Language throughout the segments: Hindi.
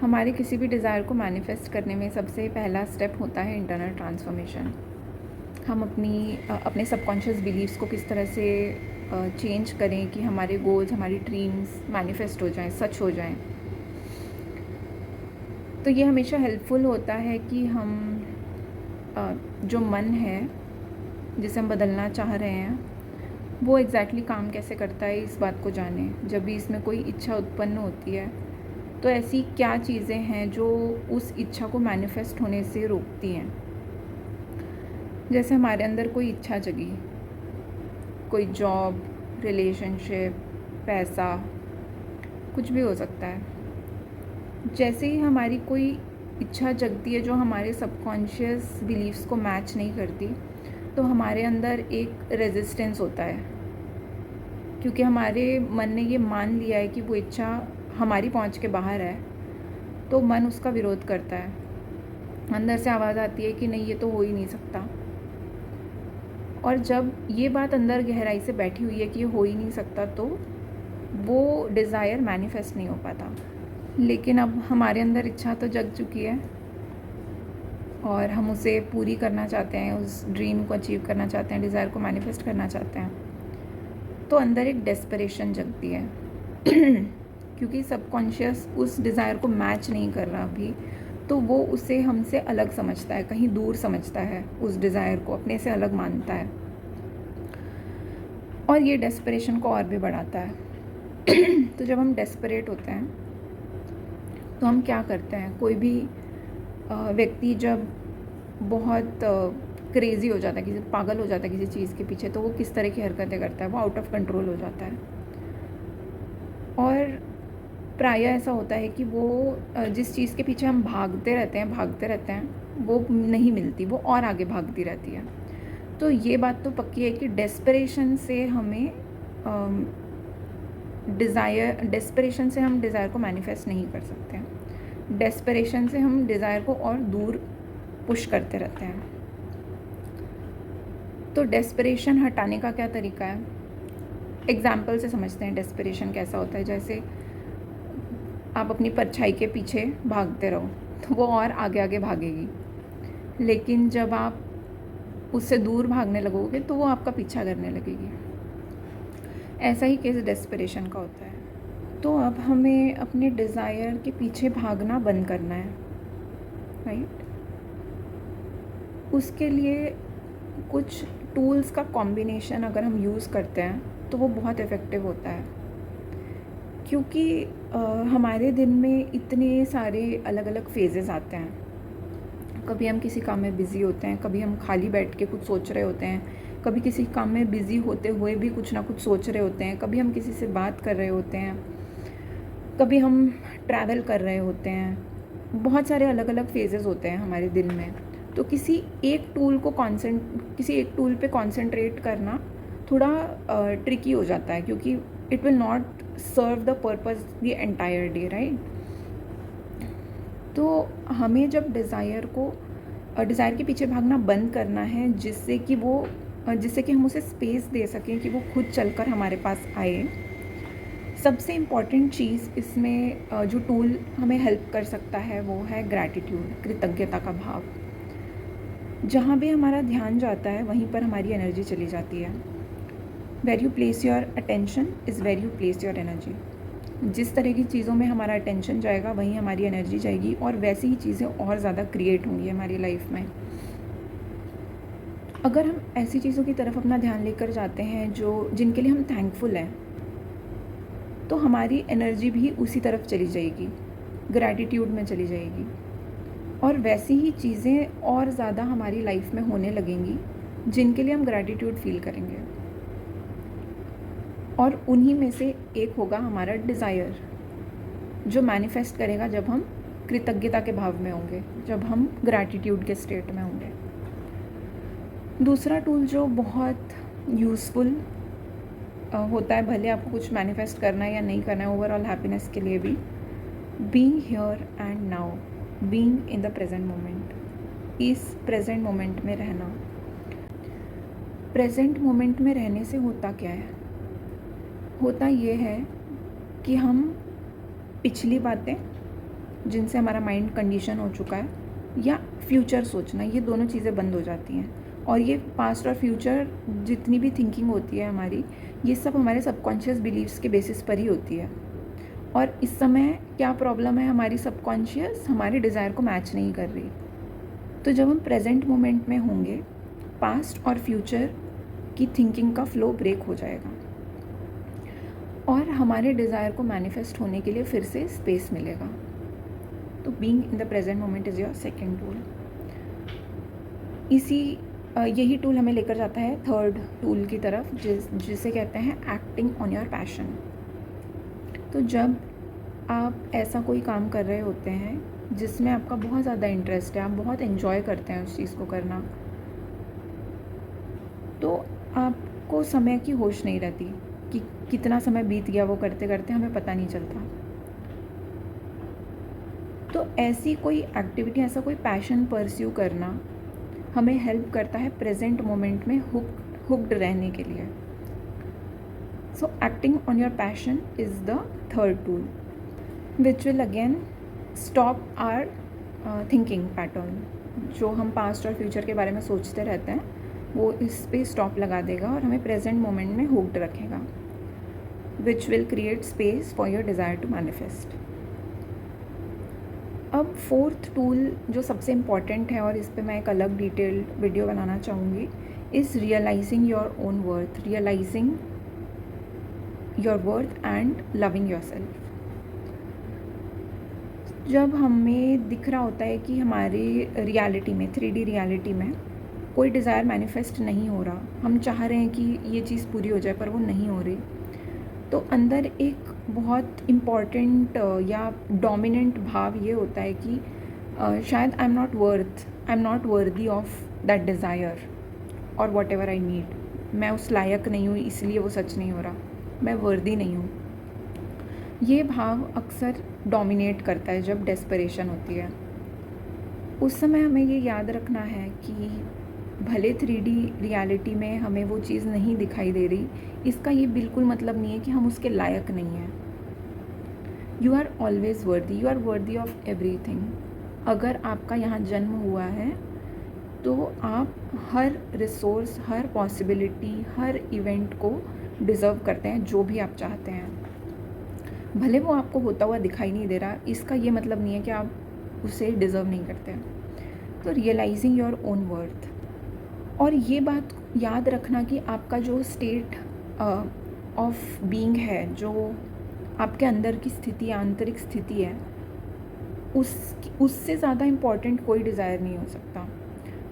हमारे किसी भी डिज़ायर को मैनिफेस्ट करने में सबसे पहला स्टेप होता है इंटरनल ट्रांसफॉर्मेशन। हम अपने सबकॉन्शियस बिलीव्स को किस तरह से चेंज करें कि हमारे गोल्स, हमारी ड्रीम्स मैनिफेस्ट हो जाएं, सच हो जाएं। तो ये हमेशा हेल्पफुल होता है कि हम जो मन है जिसे हम बदलना चाह रहे हैं वो एग्जैक्टली काम कैसे करता है इस बात को जानें। जब भी इसमें कोई इच्छा उत्पन्न होती है तो ऐसी क्या चीज़ें हैं जो उस इच्छा को मैनिफेस्ट होने से रोकती हैं। जैसे हमारे अंदर कोई इच्छा जगी, कोई जॉब, रिलेशनशिप, पैसा, कुछ भी हो सकता है। जैसे ही हमारी कोई इच्छा जगती है जो हमारे सबकॉन्शियस बिलीव्स को मैच नहीं करती, तो हमारे अंदर एक रेजिस्टेंस होता है, क्योंकि हमारे मन ने ये मान लिया है कि वो इच्छा हमारी पहुंच के बाहर है, तो मन उसका विरोध करता है। अंदर से आवाज़ आती है कि नहीं, ये तो हो ही नहीं सकता। और जब ये बात अंदर गहराई से बैठी हुई है कि ये हो ही नहीं सकता, तो वो डिज़ायर मैनिफेस्ट नहीं हो पाता। लेकिन अब हमारे अंदर इच्छा तो जग चुकी है और हम उसे पूरी करना चाहते हैं, उस ड्रीम को अचीव करना चाहते हैं, डिज़ायर को मैनिफेस्ट करना चाहते हैं। तो अंदर एक डेस्परेशन जगती है क्योंकि सबकॉन्शियस उस डिज़ायर को मैच नहीं कर रहा अभी, तो वो उसे हमसे अलग समझता है, कहीं दूर समझता है, उस डिज़ायर को अपने से अलग मानता है और ये डेस्परेशन को और भी बढ़ाता है। तो जब हम डेस्परेट होते हैं तो हम क्या करते हैं, कोई भी व्यक्ति जब बहुत क्रेज़ी हो जाता है, किसी पागल हो जाता है किसी चीज़ के पीछे, तो वो किस तरह की हरकतें करता है, वो आउट ऑफ कंट्रोल हो जाता है। और प्रायः ऐसा होता है कि वो जिस चीज़ के पीछे हम भागते रहते हैं वो नहीं मिलती, वो और आगे भागती रहती है। तो ये बात तो पक्की है कि डेस्परेशन से हम डिज़ायर को मैनिफेस्ट नहीं कर सकते हैं। डेस्परेशन से हम डिज़ायर को और दूर पुश करते रहते हैं। तो डेस्परेशन हटाने का क्या तरीका है, एग्जाम्पल से समझते हैं डेस्परेशन कैसा होता है। जैसे आप अपनी परछाई के पीछे भागते रहो तो वो और आगे आगे भागेगी, लेकिन जब आप उससे दूर भागने लगोगे तो वो आपका पीछा करने लगेगी। ऐसा ही केस डेस्परेशन का होता है। तो अब हमें अपने डिज़ायर के पीछे भागना बंद करना है, राइट। उसके लिए कुछ टूल्स का कॉम्बिनेशन अगर हम यूज़ करते हैं तो वो बहुत इफ़ेक्टिव होता है, क्योंकि हमारे दिन में इतने सारे अलग अलग फेजेस आते हैं। कभी हम किसी काम में बिज़ी होते हैं, कभी हम खाली बैठ के कुछ सोच रहे होते हैं, कभी किसी काम में बिज़ी होते हुए भी कुछ ना कुछ सोच रहे होते हैं, कभी हम किसी से बात कर रहे होते हैं, कभी हम ट्रैवल कर रहे होते हैं। बहुत सारे अलग अलग फेजेस होते हैं हमारे दिन में। तो किसी एक टूल पे कॉन्सेंट्रेट करना थोड़ा ट्रिकी हो जाता है, क्योंकि it will not serve the purpose the entire day, right. तो हमें जब डिज़ायर के पीछे भागना बंद करना है, जिससे कि हम उसे स्पेस दे सकें कि वो खुद चलकर हमारे पास आए। सबसे इम्पॉर्टेंट चीज़ इसमें जो टूल हमें हेल्प कर सकता है वो है ग्रैटिट्यूड, कृतज्ञता का भाव। जहाँ भी हमारा ध्यान जाता है वहीं पर हमारी एनर्जी चली जाती है। Where you place your attention is where you place your energy. जिस तरह की चीज़ों में हमारा अटेंशन जाएगा वहीं हमारी एनर्जी जाएगी, और वैसी ही चीज़ें और ज़्यादा क्रिएट होंगी हमारी लाइफ में। अगर हम ऐसी चीज़ों की तरफ अपना ध्यान लेकर जाते हैं जिनके लिए हम थैंकफुल हैं, तो हमारी एनर्जी भी उसी तरफ चली जाएगी, ग्रैटिट्यूड में चली जाएगी, और वैसी ही चीज़ें और ज़्यादा हमारी लाइफ में होने लगेंगी जिनके लिए हम ग्रैटिट्यूड फील करेंगे। और उन्हीं में से एक होगा हमारा डिज़ायर, जो मैनिफेस्ट करेगा जब हम कृतज्ञता के भाव में होंगे, जब हम ग्रैटिट्यूड के स्टेट में होंगे। दूसरा टूल जो बहुत यूज़फुल होता है, भले आपको कुछ मैनिफेस्ट करना है या नहीं करना है, ओवरऑल हैप्पीनेस के लिए भी, being here and now, being in the present moment. इस प्रेजेंट मोमेंट में रहना। प्रेजेंट मोमेंट में रहने से होता क्या है, होता ये है कि हम पिछली बातें जिनसे हमारा माइंड कंडीशन हो चुका है, या फ्यूचर सोचना, ये दोनों चीज़ें बंद हो जाती हैं। और ये पास्ट और फ्यूचर जितनी भी थिंकिंग होती है हमारी, ये सब हमारे सबकॉन्शियस बिलीव्स के बेसिस पर ही होती है। और इस समय क्या प्रॉब्लम है, हमारी सबकॉन्शियस हमारे डिज़ायर को मैच नहीं कर रही। तो जब हम प्रेजेंट मोमेंट में होंगे, पास्ट और फ्यूचर की थिंकिंग का फ्लो ब्रेक हो जाएगा और हमारे डिज़ायर को मैनिफेस्ट होने के लिए फिर से स्पेस मिलेगा। तो being in the present moment is your second tool. यही टूल हमें लेकर जाता है थर्ड टूल की तरफ, जिसे कहते हैं एक्टिंग ऑन योर पैशन। तो जब आप ऐसा कोई काम कर रहे होते हैं जिसमें आपका बहुत ज़्यादा इंटरेस्ट है, आप बहुत एंजॉय करते हैं उस चीज़ को करना, तो आपको समय की होश नहीं रहती कि कितना समय बीत गया वो करते करते, हमें पता नहीं चलता। तो ऐसी कोई एक्टिविटी, ऐसा कोई पैशन परस्यू करना हमें हेल्प करता है प्रेजेंट मोमेंट में हुक्ड रहने के लिए। So acting on your passion is the third tool which will again stop our thinking pattern. जो हम पास्ट और फ्यूचर के बारे में सोचते रहते हैं, वो इस पे स्टॉप लगा देगा और हमें प्रेजेंट मोमेंट में हुक्ड रखेगा, which will create space for your desire to manifest. अब फोर्थ टूल जो सबसे इम्पॉर्टेंट है, और इस पे मैं एक अलग डिटेल्ड वीडियो बनाना चाहूँगी, is realising your own worth, realising your worth and loving yourself. जब हमें दिख रहा होता है कि हमारी रियलिटी में, 3D रियलिटी में कोई डिज़ायर मैनिफेस्ट नहीं हो रहा, हम चाह रहे हैं कि ये चीज़ पूरी हो जाए पर वो नहीं हो रही, तो अंदर एक बहुत इम्पॉर्टेंट या डोमिनेंट भाव ये होता है कि शायद I am not worthy of that desire और वॉट एवर आई नीड। मैं उस लायक नहीं हूँ, इसलिए वो सच नहीं हो रहा, मैं वर्दी नहीं हूँ। ये भाव अक्सर डोमिनेट करता है जब डेस्परेशन होती है। उस समय हमें ये याद रखना है कि भले 3D रियलिटी में हमें वो चीज़ नहीं दिखाई दे रही, इसका ये बिल्कुल मतलब नहीं है कि हम उसके लायक नहीं हैं। You are always worthy, you are worthy of everything. अगर आपका यहाँ जन्म हुआ है तो आप हर रिसोर्स, हर पॉसिबिलिटी, हर इवेंट को डिज़र्व करते हैं, जो भी आप चाहते हैं। भले वो आपको होता हुआ दिखाई नहीं दे रहा, इसका ये मतलब नहीं है कि आप उसे डिज़र्व नहीं करते। तो रियलाइजिंग योर ओन वर्थ, और ये बात याद रखना कि आपका जो स्टेट ऑफ बीइंग है, जो आपके अंदर की स्थिति, आंतरिक स्थिति है, उससे ज़्यादा इम्पॉर्टेंट कोई डिज़ायर नहीं हो सकता।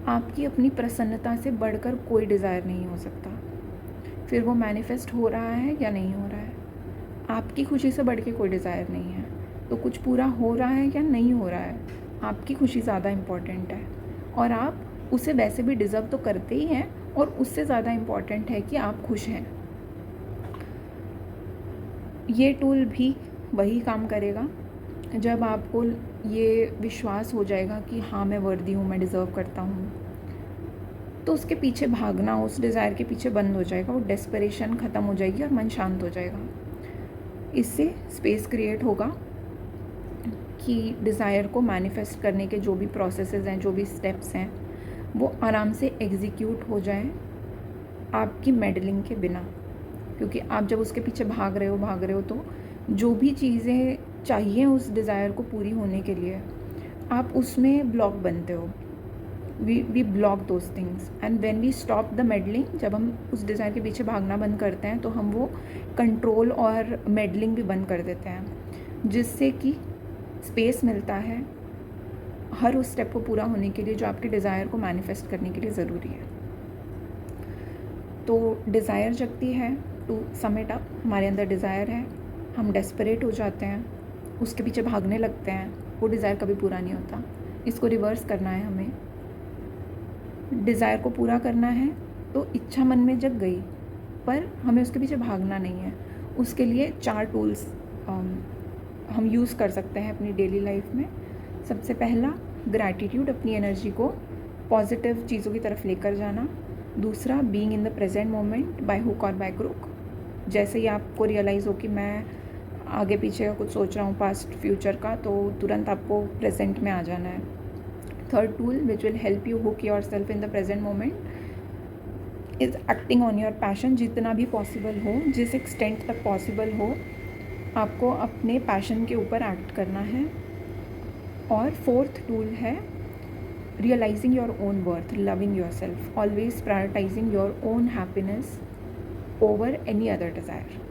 आपकी अपनी प्रसन्नता से बढ़कर कोई डिज़ायर नहीं हो सकता। फिर वो मैनिफेस्ट हो रहा है या नहीं हो रहा है, आपकी खुशी से बढ़ के कोई डिज़ायर नहीं है। तो कुछ पूरा हो रहा है या नहीं हो रहा है, आपकी खुशी ज़्यादा इम्पॉर्टेंट है, और आप उसे वैसे भी डिज़र्व तो करते ही हैं, और उससे ज़्यादा इम्पॉर्टेंट है कि आप खुश हैं। ये टूल भी वही काम करेगा जब आपको ये विश्वास हो जाएगा कि हाँ, मैं वर्दी हूँ, मैं डिज़र्व करता हूँ, तो उसके पीछे भागना, उस डिज़ायर के पीछे बंद हो जाएगा, वो डेस्परेशन ख़त्म हो जाएगी और मन शांत हो जाएगा। इससे स्पेस क्रिएट होगा कि डिज़ायर को मैनिफेस्ट करने के जो भी प्रोसेसेस हैं, जो भी स्टेप्स हैं, वो आराम से एग्जीक्यूट हो जाए आपकी मेडलिंग के बिना। क्योंकि आप जब उसके पीछे भाग रहे हो तो जो भी चीज़ें चाहिए उस डिज़ायर को पूरी होने के लिए, आप उसमें ब्लॉक बनते हो। We block those things, and when we stop the meddling, जब हम उस डिज़ायर के पीछे भागना बंद करते हैं, तो हम वो कंट्रोल और मेडलिंग भी बंद कर देते हैं, जिससे कि स्पेस मिलता है हर उस स्टेप को पूरा होने के लिए जो आपके डिज़ायर को मैनिफेस्ट करने के लिए ज़रूरी है। तो डिज़ायर जगती है, टू सम इट अप, हमारे अंदर डिज़ायर है, हम डेस्परेट हो जाते हैं, उसके पीछे भागने लगते हैं, वो डिज़ायर कभी पूरा नहीं होता। इसको रिवर्स करना है हमें। डिज़ायर को पूरा करना है तो इच्छा मन में जग गई, पर हमें उसके पीछे भागना नहीं है। उसके लिए 4 टूल्स हम यूज़ कर सकते हैं अपनी डेली लाइफ में। सबसे पहला, ग्रैटिट्यूड, अपनी एनर्जी को पॉजिटिव चीज़ों की तरफ लेकर जाना। दूसरा, being in the present moment by hook और बाय क्रुक। जैसे ही आपको रियलाइज़ हो कि मैं आगे पीछे का कुछ सोच रहा हूँ, पास्ट फ्यूचर का, तो तुरंत आपको प्रेजेंट में आ जाना है। Third tool which will help you hook your self in the present moment is acting on your passion. जितना भी पॉसिबल हो, जिस एक्सटेंट तक पॉसिबल हो, आपको अपने पैशन के ऊपर एक्ट करना है। और फोर्थ टूल है realising your own worth, loving yourself, always prioritising your own happiness over any other desire.